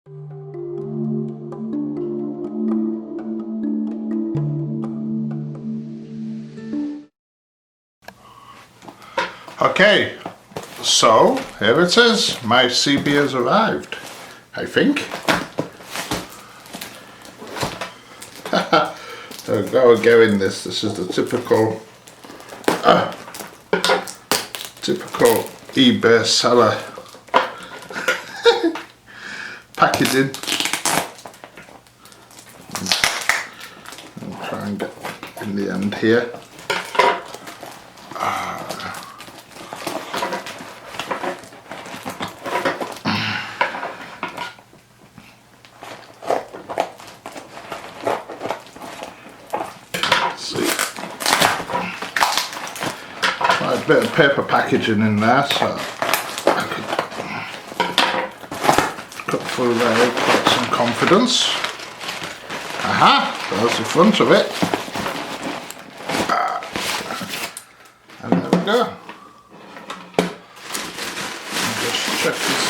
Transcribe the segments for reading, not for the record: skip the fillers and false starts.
Okay, so here it is. My CB has arrived, I think. There we go, again this. This is the typical eBay seller packaging. I'll try and get in the end here. A bit of paper packaging in there, so I could cut through there with quite some confidence. Aha, there's the front of it. And there we go. And just check this.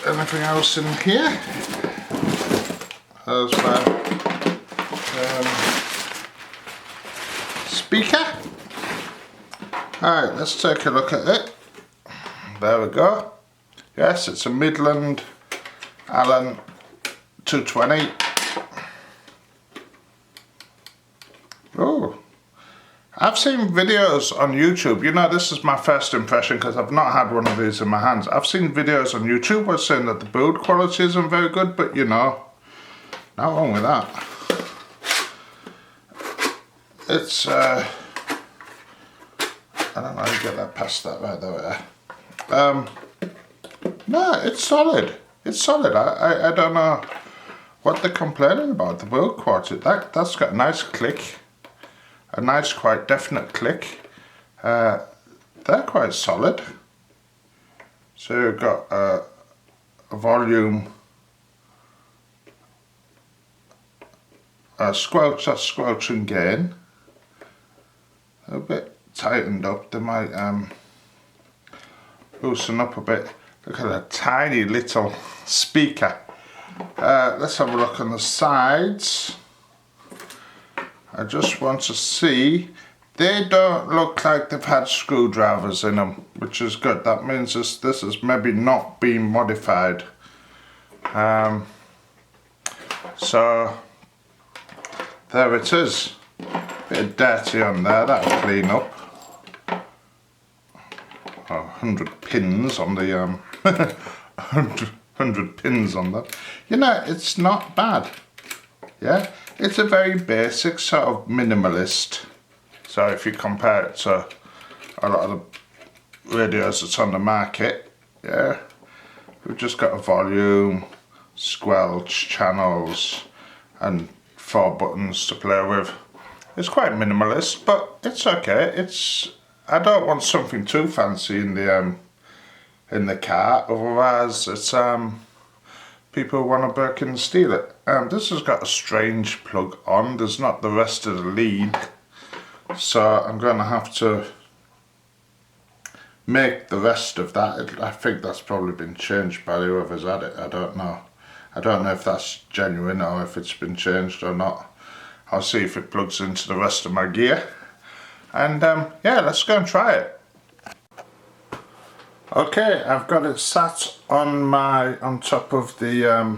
Anything else in here? There's my speaker. Alright, let's take a look at it. There we go. Yes, it's a Midland Allen 220. Oh, I've seen videos on YouTube. You know, this is my first impression because I've not had one of these in my hands. I've seen videos on YouTube where saying that the build quality isn't very good, but you know, not wrong with that. It's I don't know how you get that past that right there. No, it's solid. It's solid. I don't know what they're complaining about. The build quality, that's got a nice click. A nice, quite definite click. They're quite solid. So you've got a volume, squelch and gain. A bit tightened up. They might loosen up a bit. Look at that tiny little speaker. Let's have a look on the sides. I just want to see. They don't look like they've had screwdrivers in them, which is good. That means this has maybe not been modified. So there it is. Bit of dirty on there, that'll clean up. 100 pins on the 100 pins on that. You know, it's not bad. Yeah, it's a very basic sort of minimalist. So if you compare it to a lot of the radios that's on the market, yeah, we've just got a volume, squelch, channels, and 4 buttons to play with. It's quite minimalist, but it's okay. I don't want something too fancy in the car. Otherwise, it's people want to break and steal it. This has got a strange plug on. There's not the rest of the lead, so I'm going to have to make the rest of that. I think that's probably been changed by whoever's had it. I don't know. I don't know if that's genuine or if it's been changed or not. I'll see if it plugs into the rest of my gear. And yeah, let's go and try it. Okay, I've got it sat on top of the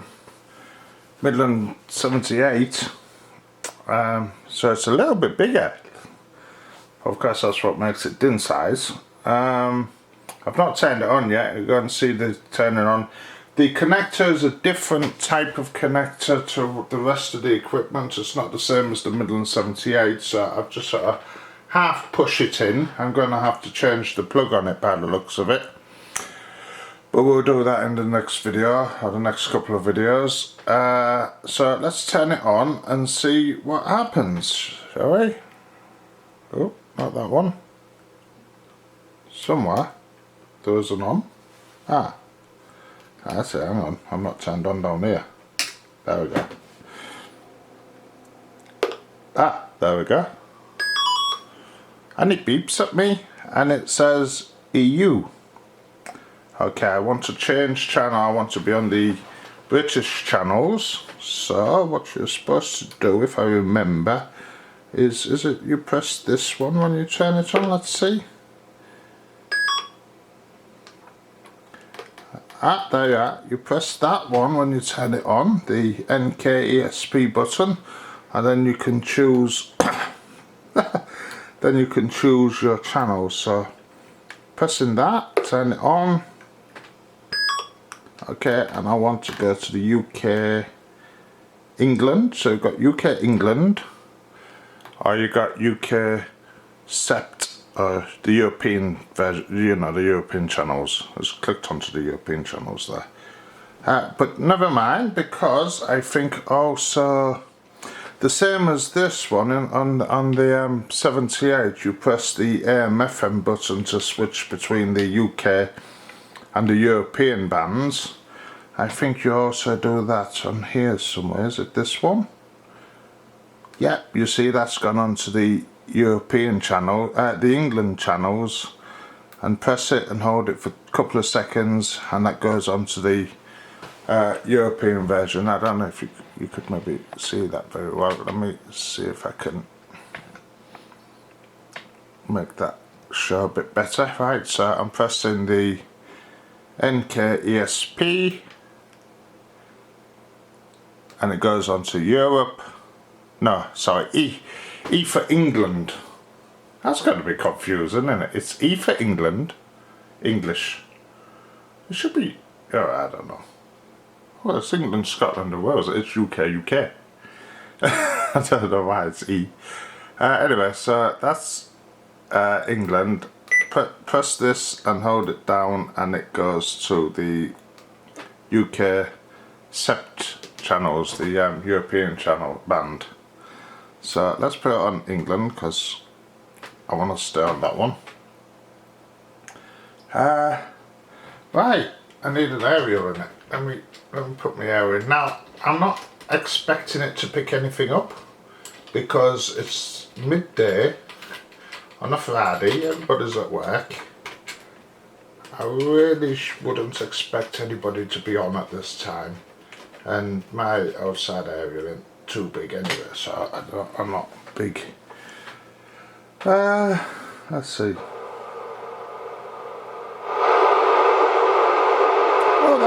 Midland 78. So it's a little bit bigger. Of course, that's what makes it din size. I've not turned it on yet. You're going to see the turning on. The connector is a different type of connector to the rest of the equipment. It's not the same as the Midland 78, so I've just sort of half push it in. I'm going to have to change the plug on it by the looks of it. But we'll do that in the next video, or the next couple of videos. So let's turn it on and see what happens, shall we? Oh, not that one. Somewhere there was an on. Ah. That's it, hang on, I'm not turned on down here. There we go. Ah, there we go. And it beeps at me and it says EU. Okay, I want to change channel. I want to be on the British channels. So what you're supposed to do, if I remember, is it you press this one when you turn it on? Let's see. Ah, there you are. You press that one when you turn it on, the NKESP button, and then you can choose then you can choose your channel. So pressing that, turn it on. Okay, and I want to go to the UK England. So you've got UK England, or you got UK Sept, or the European version, you know, the European channels. I just clicked onto the European channels there. But never mind, because I think also the same as this one on the 78, you press the AM/FM button to switch between the UK and the European bands. I think you also do that on here somewhere. Is it this one? Yep, you see that's gone on to the European channel, the England channels, and press it and hold it for a couple of seconds, and that goes on to the European version. I don't know if you could maybe see that very well. Let me see if I can make that show a bit better. Right, so I'm pressing the NKESP, and it goes on to Europe. No, sorry, E for England. That's going to be confusing, isn't it? It's E for England, English. It should be, oh, I don't know. Well, it's England, Scotland and Wales. It's UK. I don't know why it's E. Anyway, so that's England. Press this and hold it down, and it goes to the UK Sept channels, the European channel band. So let's put it on England, because I want to stay on that one. Right, I need an aerial in it. Let me put my aerial in. Now, I'm not expecting it to pick anything up, because it's midday on a Friday, everybody's at work. I really wouldn't expect anybody to be on at this time, and my outside aerial isn't too big anyway, so I'm not big. Let's see. Oh,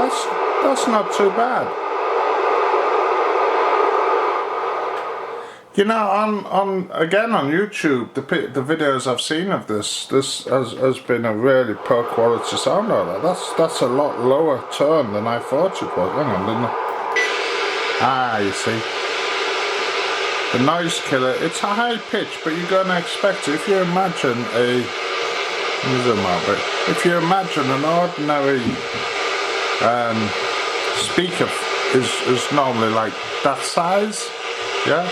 that's not too bad. You know, on YouTube, the videos I've seen of this has been a really poor quality sound out there. That's a lot lower tone than I thought it was. Hang on, didn't I? Ah, you see. The noise killer, it's a high pitch, but you're going to expect it. If you imagine if you imagine an ordinary speaker is normally like that size, yeah,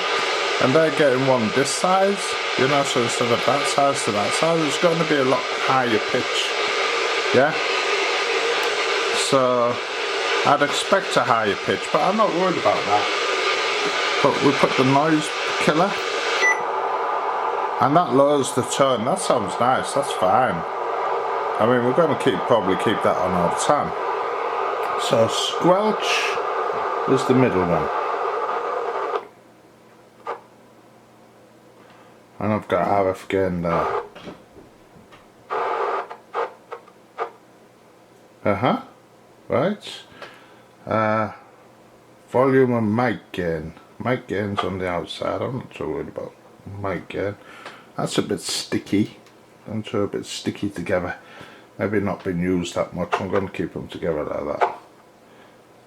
and they're getting one this size, you know, so instead of that size to that size, it's going to be a lot higher pitch, yeah. So I'd expect a higher pitch, but I'm not worried about that. But we put the noise killer, and that lowers the tone. That sounds nice, that's fine. I mean, we're going to probably keep that on all the time. So squelch is the middle one. And I've got RF gain there. Right. Volume and mic gain. Mic gain's on the outside. I'm not too worried about mic gain. That's a bit sticky. Them two are a bit sticky together. Maybe not been used that much. I'm going to keep them together like that.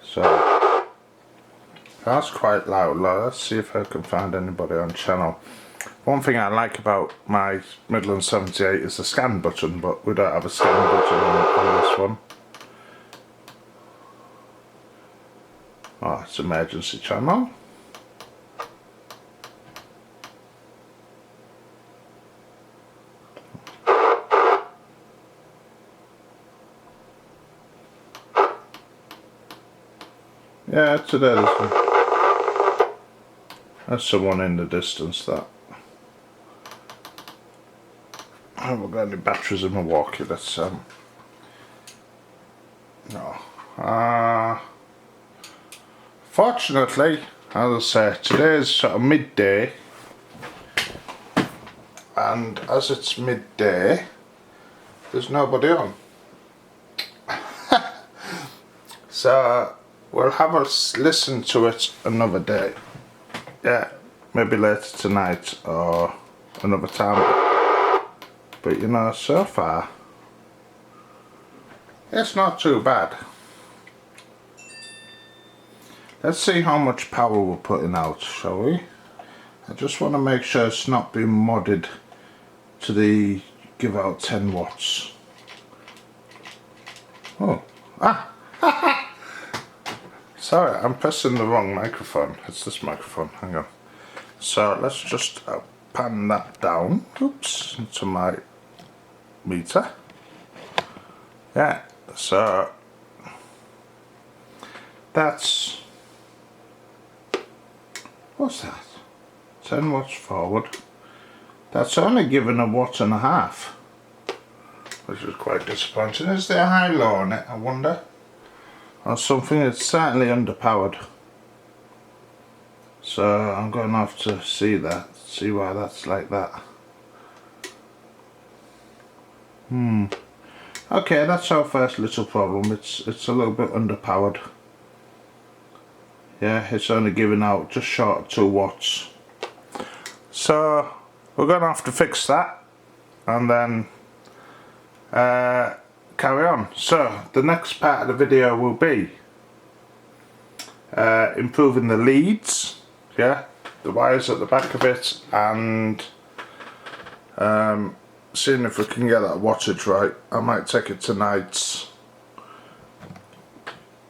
So that's quite loud. Let's see if I can find anybody on channel. One thing I like about my Midland 78 is the scan button, but we don't have a scan button on this one. Oh, it's emergency channel. Yeah, today there's one. There's someone in the distance that. I haven't got any batteries in my walkie. Let's No. Fortunately, as I say, today's sort of midday, and as it's midday, there's nobody on. So we'll have a listen to it another day. Yeah, maybe later tonight or another time. But you know, so far, it's not too bad. Let's see how much power we're putting out, shall we? I just want to make sure it's not being modded to the give out 10 watts. Oh, sorry, I'm pressing the wrong microphone. It's this microphone, hang on. So let's just pan that down, oops, into my meter. Yeah, so that's, what's that? 10 watts forward. That's only given a watt and a half, which is quite disappointing. Is there a high-low on it, I wonder? Or something? It's certainly underpowered. So I'm going to have to see why that's like that. Okay, that's our first little problem. It's a little bit underpowered. Yeah, it's only giving out just short of 2 watts. So we're going to have to fix that and then carry on. So the next part of the video will be improving the leads, yeah, the wires at the back of it, and seeing if we can get that wattage right. I might take it to Knights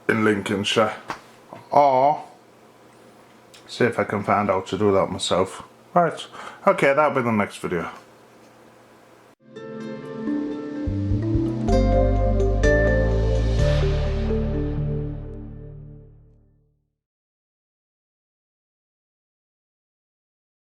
in Lincolnshire, or see if I can find out to do that myself. Right, okay, that'll be the next video.